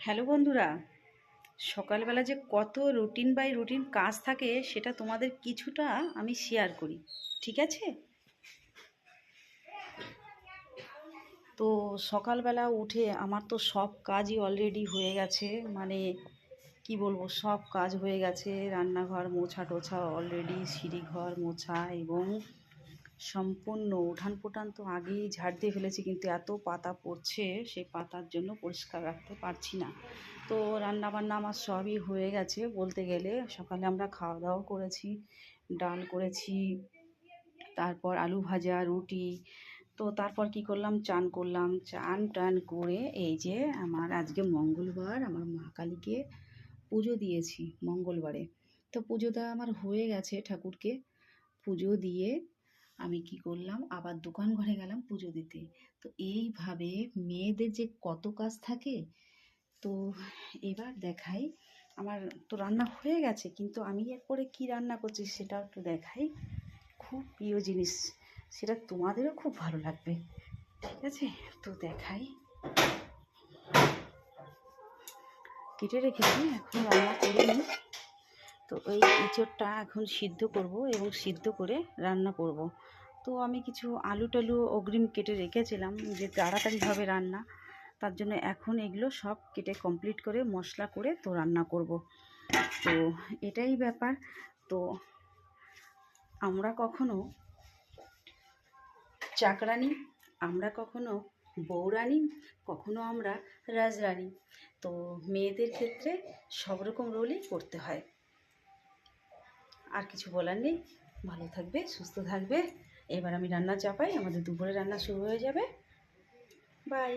Hello বন্ধুরা, সকালবেলা যে কত রুটিন বাই রুটিন কাজ থাকে সেটা তোমাদের কিছুটা আমি শেয়ার করি, ঠিক আছে? তো সকালবেলা উঠে আমার তো সব কাজই অলরেডি হয়ে গেছে, মানে কি বলবো, সব কাজ হয়ে গেছে। রান্নাঘর মোছা টোছা অলরেডি, সিঁড়িঘর মোছা এবং সম্পূর্ণ উঠান পোঠান তো আগেই ঝাড় দিয়ে ফেলেছি, কিন্তু এত পাতা পড়ছে সেই পাতার জন্য পরিষ্কার রাখতে পারছি না। তো রান্না বান্না আমার সবই হয়ে গেছে বলতে গেলে। সকালে আমরা খাওয়া দাওয়া করেছি, ডাল করেছি, তারপর আলু ভাজা, রুটি। তো তারপর কি করলাম, চান করলাম, চান টান করে এই যে আমার আজকে মঙ্গলবার, আমার মা কালীকে পুজো দিয়েছি মঙ্গলবারে। তো পুজো দেওয়া আমার হয়ে গেছে, ঠাকুরকে পুজো দিয়ে আমি কি করলাম, আবার দোকান ঘরে গেলাম পুজো দিতে। তো এইভাবে মেয়েদের যে কত কাজ থাকে। তো এবার দেখাই, আমার তো রান্না হয়ে গেছে, কিন্তু আমি এরপরে কি রান্না করছি সেটাও একটু দেখাই। খুব প্রিয় জিনিস, সেটা তোমাদেরও খুব ভালো লাগবে, ঠিক আছে? তো দেখাই, কেটে রেখেছি, এখন রান্না করিনি। তো ওই ইঁচড়টা এখন সিদ্ধ করব এবং সিদ্ধ করে রান্না করব। তো আমি কিছু আলু টালু অগ্রিম কেটে রেখেছিলাম যে তাড়াতাড়িভাবে রান্না, তার জন্য এখন এগুলো সব কেটে কমপ্লিট করে মশলা করে তো রান্না করব। তো এটাই ব্যাপার। তো আমরা কখনো চাকরানি, আমরা কখনো বউরানি, কখনো আমরা রাজরানি। তো মেয়েদের ক্ষেত্রে সব রকম রোলই করতে হয়। আর কিছু বলার নেই। ভালো থাকবে, সুস্থ থাকবে। এবার আমি রান্না চাপাই, আমাদের দুপুরে রান্না শুরু হয়ে যাবে। বাই।